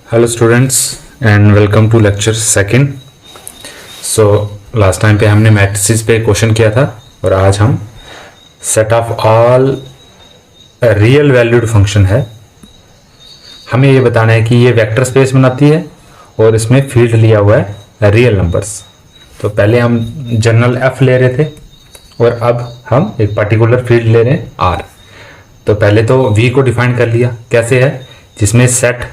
Hello students and welcome to lecture second. So last time पे हमने matrices पे question किया था और आज हम set of all real valued function है। हमें ये बताना है कि ये वेक्टर स्पेस बनाती है और इसमें फील्ड लिया हुआ है रियल नंबर्स। तो पहले हम जनरल एफ ले रहे थे और अब हम एक पर्टिकुलर फील्ड ले रहे हैं आर। तो पहले तो वी को डिफाइन कर लिया, कैसे है, जिसमें सेट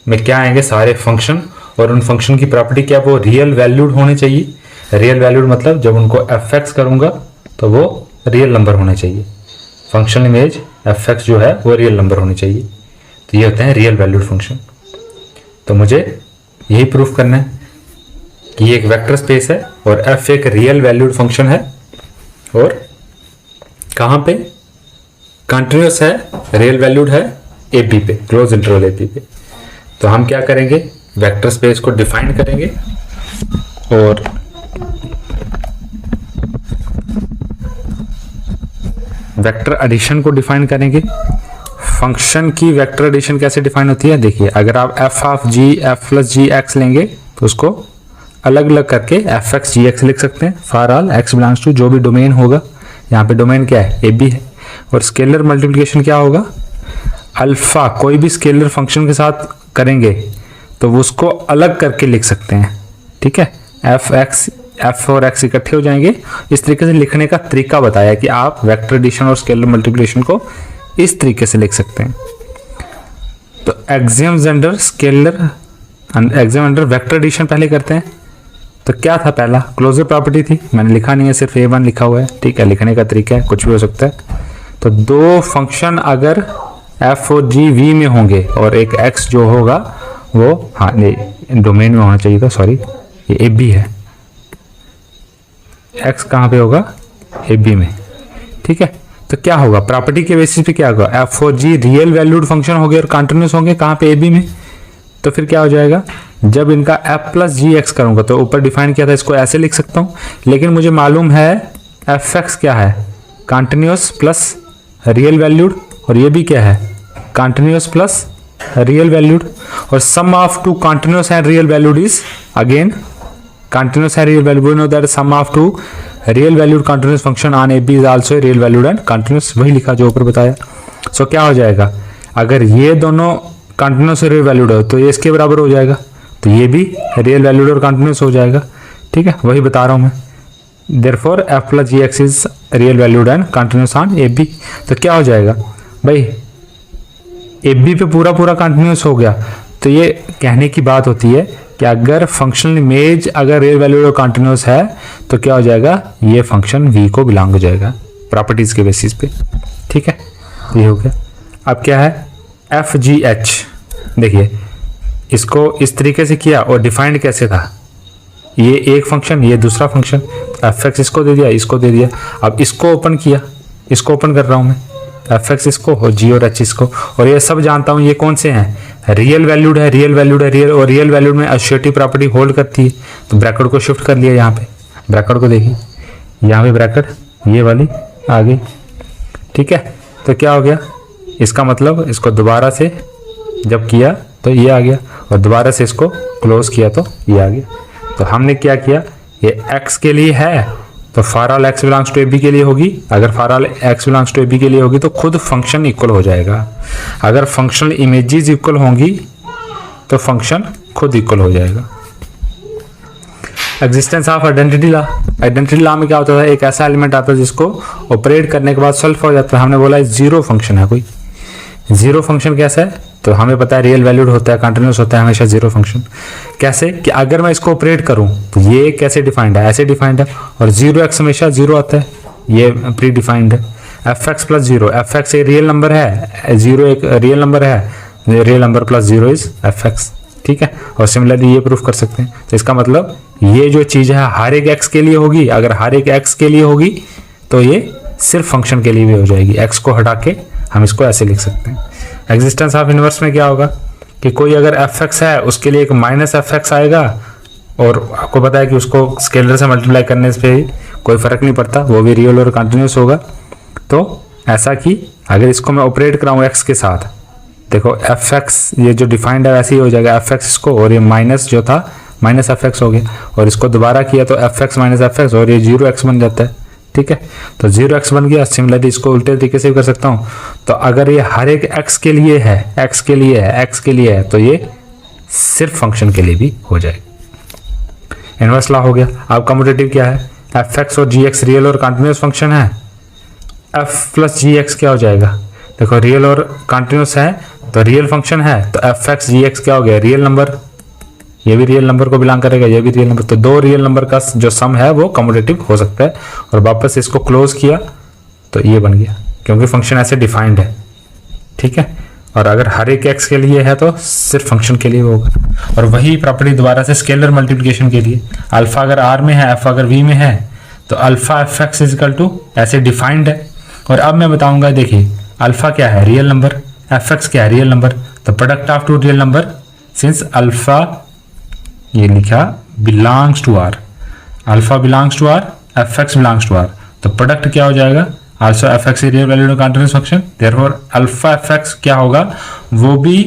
में क्या आएंगे, सारे फंक्शन, और उन फंक्शन की प्रॉपर्टी क्या, वो रियल वैल्यूड होने चाहिए। रियल वैल्यूड मतलब जब उनको एफ एक्स करूंगा तो वो रियल नंबर होने चाहिए। फंक्शन इमेज एफ एक्स जो है वो रियल नंबर होनी चाहिए। तो ये होते हैं रियल वैल्यूड फंक्शन। तो मुझे यही प्रूफ करना है कि ये एक वेक्टर स्पेस है और एफ एक रियल वैल्यूड फंक्शन है और कहाँ पे कंटिन्यूस है, रियल वैल्यूड है ए बी पे, क्लोज इंटरवल ए बी पे। तो हम क्या करेंगे, वेक्टर स्पेस को डिफाइन करेंगे और वेक्टर एडिशन को डिफाइन करेंगे। फंक्शन की वेक्टर एडिशन कैसे डिफाइन होती है, देखिए, अगर आप f of g f plus g x लेंगे तो उसको अलग अलग करके एफ एक्स जी एक्स लिख सकते हैं for all x belongs to जो भी डोमेन होगा। यहाँ पे डोमेन क्या है, ए बी है। और स्केलर मल्टीप्लिकेशन क्या होगा, अल्फा कोई भी स्केलर फंक्शन के साथ करेंगे तो वो उसको अलग करके लिख सकते हैं, ठीक है। एफ और एक्स इकट्ठे हो जाएंगे। इस तरीके से लिखने का तरीका बताया कि आप वेक्टर एडिशन और स्केलर मल्टीप्लिकेशन को इस तरीके से लिख सकते हैं। तो axioms under scalar, axiom under vector addition पहले करते हैं। तो क्या था, पहला क्लोजर प्रॉपर्टी थी, मैंने लिखा नहीं है, सिर्फ A1 लिखा हुआ है, ठीक है। लिखने का तरीका है, कुछ भी हो सकता है। तो दो फंक्शन अगर एफ और जी वी में होंगे और एक एक्स जो होगा वो, हाँ नहीं, डोमेन में होना चाहिए था, सॉरी, ये ए बी है। एक्स कहाँ पे होगा, ए बी में, ठीक है। तो क्या होगा, प्रॉपर्टी के बेसिस पे क्या होगा, एफ और जी रियल वैल्यूड फंक्शन होंगे और कंटिन्यूस होंगे कहाँ पे, ए बी में। तो फिर क्या हो जाएगा, जब इनका एफ प्लस जी एक्स करूंगा तो ऊपर डिफाइन किया था, इसको ऐसे लिख सकता हूँ। लेकिन मुझे मालूम है एफ एक्स क्या है, कंटिन्यूस प्लस रियल वैल्यूड, और ये भी क्या है, कंटिन्यूस प्लस रियल वैल्यूड। और sum of two continuous and real valued is again continuous and real valued. We know that sum of two real valued continuous function on a b is also real valued and continuous, वही लिखा जो ऊपर बताया। सो क्या हो जाएगा, अगर ये दोनों कंटिन्यूस और रियल वैल्यूड हो तो ये इसके बराबर हो जाएगा, तो ये भी रियल वैल्यूड और कंटिन्यूस हो जाएगा, ठीक है। वही बता रहा हूँ मैं। Therefore f plus gx is real valued and continuous on AB। तो क्या हो जाएगा भाई, AB पे पूरा पूरा कंटिन्यूस हो गया। तो ये कहने की बात होती है कि अगर फंक्शनल इमेज अगर रियल वैल्यूड और कंटिन्यूस है तो क्या हो जाएगा, ये फंक्शन V को बिलोंग हो जाएगा प्रॉपर्टीज के बेसिस पे, ठीक है। ये हो गया। अब क्या है, एफ जी एच, देखिए इसको इस तरीके से किया और डिफाइंड कैसे था, ये एक फंक्शन, ये दूसरा फंक्शन, एफ एक्स इसको दे दिया, इसको दे दिया। अब इसको ओपन किया, इसको ओपन कर रहा हूँ मैं, एफ एक्स इसको और जी और एच इसको, और ये सब जानता हूँ ये कौन से हैं, रियल वैल्यूड है, रियल वैल्यूड है, रियल, और रियल वैल्यूड में एसोसिएटिव प्रॉपर्टी होल्ड करती है। तो ब्रैकेट को शिफ्ट कर लिया, यहाँ पे ब्रैकेट को देखिए, यहाँ पे ब्रैकेट ये वाली आ गई, ठीक है। तो क्या हो गया, इसका मतलब इसको दोबारा से जब किया तो ये आ गया, और दोबारा से इसको क्लोज किया तो ये आ गया। तो हमने क्या किया, ये x के लिए है तो for all x belongs to a b के लिए होगी। अगर for all x belongs to a b के लिए होगी तो खुद फंक्शन इक्वल हो जाएगा। अगर फंक्शनल इमेजेस इक्वल होंगी तो फंक्शन खुद इक्वल हो जाएगा। Existence of identity law, identity law में क्या होता है, एक ऐसा एलिमेंट आता है जिसको ऑपरेट करने के बाद सॉल्व हो जाता है। हमने बोला जीरो फंक्शन है, कोई जीरो फंक्शन कैसा है, तो हमें पता है रियल वैल्यूड होता है, कंटिन्यूस होता है हमेशा जीरो फंक्शन। कैसे कि अगर मैं इसको ऑपरेट करूं तो ये कैसे डिफाइंड है, ऐसे डिफाइंड है, और जीरो एक्स हमेशा जीरो आता है, ये प्री डिफाइंड है। F x plus zero, F x एक रियल नंबर है, जीरो एक रियल नंबर है, real number plus zero is F x, ठीक है। और सिमिलरली ये प्रूफ कर सकते हैं। तो इसका मतलब ये जो चीज़ है हर एक एक्स के लिए होगी। अगर हर एक एक्स के लिए होगी तो ये सिर्फ फंक्शन के लिए भी हो जाएगी। एक्स को हटा के हम इसको ऐसे लिख सकते हैं। एग्जिस्टेंस ऑफ इनवर्स में क्या होगा कि कोई अगर एफ एक्स है उसके लिए एक माइनस एफ एक्स आएगा, और आपको पता है कि उसको स्केलर से मल्टीप्लाई करने से कोई फर्क नहीं पड़ता, वो भी रियल और कंटिन्यूस होगा। तो ऐसा कि अगर इसको मैं ऑपरेट कराऊँ एक्स के साथ देखो एफ एक्स ये जो डिफाइंड है वैसे ही हो जाएगा एफ एक्स इसको, और ये माइनस जो था माइनस एफ एक्स हो गया, और इसको दोबारा किया तो F x minus F x, और ये 0x बन जाता है। ठीक है, तो 0x बन गया। सिमिलरली इसको उल्टे तरीके से भी कर सकता हूँ। तो अगर ये हर एक x के लिए है, x के लिए है, x के लिए है, तो ये सिर्फ फंक्शन के लिए भी हो जाएगा। इनवर्स लॉ हो गया। अब कम्यूटेटिव क्या है, एफ एक्स और जी एक्स रियल और कंटिन्यूस फंक्शन है, एफ प्लस जी एक्स क्या हो जाएगा, देखो रियल और कंटिन्यूस है तो रियल फंक्शन है, तो एफ एक्स जी एक्स क्या हो गया, रियल नंबर, ये भी रियल नंबर को बिलोंग करेगा, ये भी रियल नंबर, तो दो रियल नंबर का जो सम है वो कम्यूटेटिव हो सकता है। और वापस इसको क्लोज किया तो ये बन गया, क्योंकि फंक्शन ऐसे डिफाइंड है। ठीक है, और अगर हर एक एक्स के लिए है तो सिर्फ फंक्शन के लिए होगा। और वही प्रॉपर्टी दोबारा से स्केलर मल्टीप्लिकेशन के लिए, अल्फा अगर आर में है, एफ अगर वी में है, तो alpha f x equal to ऐसे डिफाइंड है। और अब मैं बताऊंगा, देखिए अल्फा क्या है, रियल नंबर, एफ एक्स क्या है, रियल नंबर, तो product of two real number since alpha ये लिखा belongs to R, alpha belongs to R, f x belongs to R, तो प्रोडक्ट क्या हो जाएगा, also f x real valued continuous function, therefore alpha f x क्या होगा, वो भी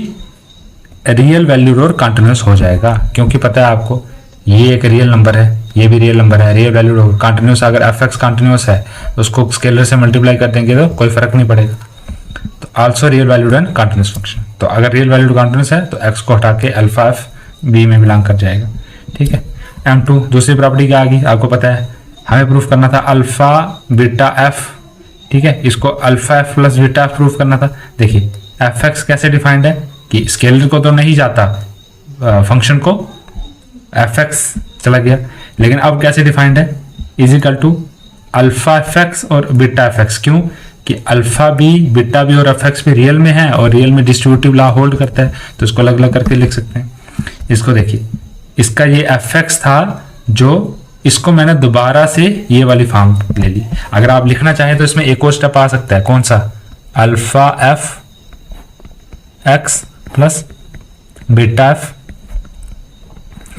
रियल वैल्यूड और कंटीन्यूअस हो जाएगा, क्योंकि पता है आपको ये एक रियल नंबर है, ये भी रियल नंबर है, रियल वैल्यूड होगा, कंटीन्यूअस अगर एफ एक्स कंटीन्यूअस है तो उसको स्केलर से मल्टीप्लाई कर देंगे तो कोई फर्क नहीं पड़ेगा। तो also real valued and continuous function, तो अगर रियल वैल्यूड कंटीन्यूअस है तो एक्स को हटा के अल्फा एफ बी में बिलोंग कर जाएगा। ठीक है, M2 दूसरी प्रॉपर्टी क्या आ गई, आपको पता है हमें प्रूफ करना था अल्फा बीटा एफ। ठीक है, इसको alpha f plus beta F proof करना था। देखिए एफ एक्स कैसे डिफाइंड है कि स्केलर को तो नहीं जाता, फंक्शन को एफ एक्स चला गया, लेकिन अब कैसे डिफाइंड है, equal to alpha f x और बीटा एफ एक्स। क्यों कि अल्फा भी बीटा भी और एफ एक्स भी रियल में है, और रियल में डिस्ट्रीब्यूटिव लॉ होल्ड करता है, तो इसको अलग अलग करके लिख सकते हैं। इसको देखिए, इसका ये एफ एक्स था जो इसको मैंने दोबारा से ये वाली फॉर्म ले ली। अगर आप लिखना चाहें तो इसमें एक और स्टेप आ सकता है, कौन सा, alpha f x plus beta f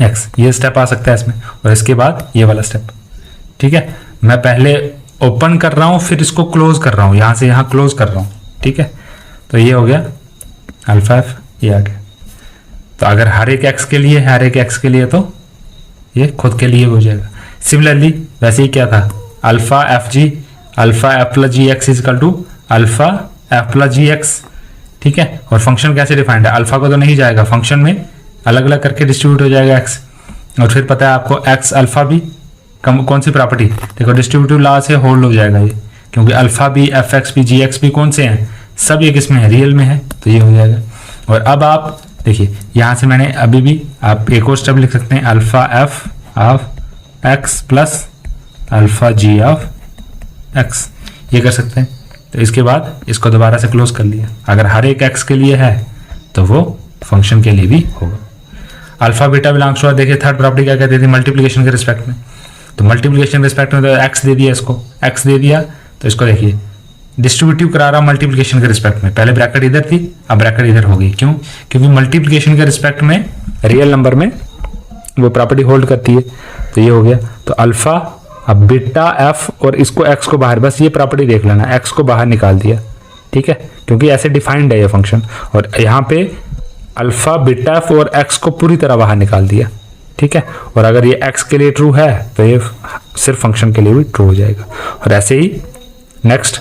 x, ये स्टेप आ सकता है इसमें, और इसके बाद ये वाला स्टेप। ठीक है, मैं पहले ओपन कर रहा हूं फिर इसको क्लोज कर रहा हूं, यहां से यहां क्लोज कर रहा हूं। ठीक है, तो ये हो गया अल्फा एफ, ये आ गया। तो अगर हर एक एक्स के लिए है, हर एक एक्स के लिए, तो ये खुद के लिए हो जाएगा। सिमिलरली वैसे ही क्या था, alpha f g, alpha f plus g x equal to alpha f plus g x. ठीक है, और फंक्शन कैसे डिफाइंड है, अल्फा को तो नहीं जाएगा, फंक्शन में अलग अलग करके डिस्ट्रीब्यूट हो जाएगा एक्स। और फिर पता है आपको एक्स अल्फा भी कौन सी प्रॉपर्टी, देखो डिस्ट्रीब्यूटिव लॉ से होल्ड हो जाएगा ये, क्योंकि अल्फा भी एफ एक्स भी जी एक्स भी कौन से हैं, सब ये किस में है, रियल में है, तो ये हो जाएगा। और अब आप देखिए यहाँ से मैंने अभी भी आप एक और स्टेप लिख सकते हैं, alpha f of x plus alpha g of x, ये कर सकते हैं। तो इसके बाद इसको दोबारा से क्लोज कर लिया, अगर हर एक एक्स के लिए है तो वो फंक्शन के लिए भी होगा। Alpha beta belongs to R, देखिए थर्ड प्रॉपर्टी क्या कहती थी, मल्टीप्लिकेशन के रिस्पेक्ट में, तो मल्टीप्लिकेशन के रिस्पेक्ट में तो एक्स दे दिया, इसको एक्स दे दिया, तो इसको देखिए डिस्ट्रीब्यूटिव करा रहा मल्टीप्लिकेशन के रिस्पेक्ट में, पहले ब्रैकेट इधर थी अब ब्रैकेट इधर हो गई, क्यों, क्योंकि मल्टीप्लिकेशन के रिस्पेक्ट में रियल नंबर में वो प्रॉपर्टी होल्ड करती है। तो ये हो गया, तो अल्फा अब बीटा एफ और इसको एक्स को बाहर, बस ये प्रॉपर्टी देख लेना, एक्स को बाहर निकाल दिया। ठीक है, क्योंकि ऐसे डिफाइंड है ये फंक्शन, और यहाँ पे अल्फा बीटा एफ और एक्स को पूरी तरह बाहर निकाल दिया। ठीक है, और अगर ये एक्स के लिए ट्रू है तो ये सिर्फ फंक्शन के लिए भी ट्रू हो जाएगा। और ऐसे ही नेक्स्ट,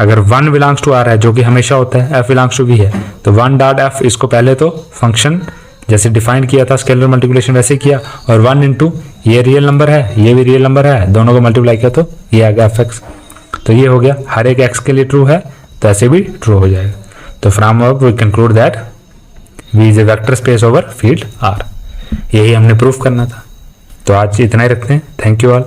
अगर 1 बिलोंग्स टू आर है, जो कि हमेशा होता है, f बिलोंग्स टू v है, तो 1 डॉट f, इसको पहले तो फंक्शन जैसे डिफाइन किया था स्केलर मल्टीप्लिकेशन वैसे किया, और 1 इंटू ये रियल नंबर है, ये भी रियल नंबर है, दोनों को मल्टीप्लाई किया तो ये आ गया fx। तो ये हो गया, हर एक x के लिए ट्रू है तो ऐसे भी ट्रू हो जाएगा। तो फ्रॉम अब we conclude that v is a vector space over field R। यही हमने प्रूफ करना था। तो आज इतना ही रखते हैं, थैंक यू ऑल।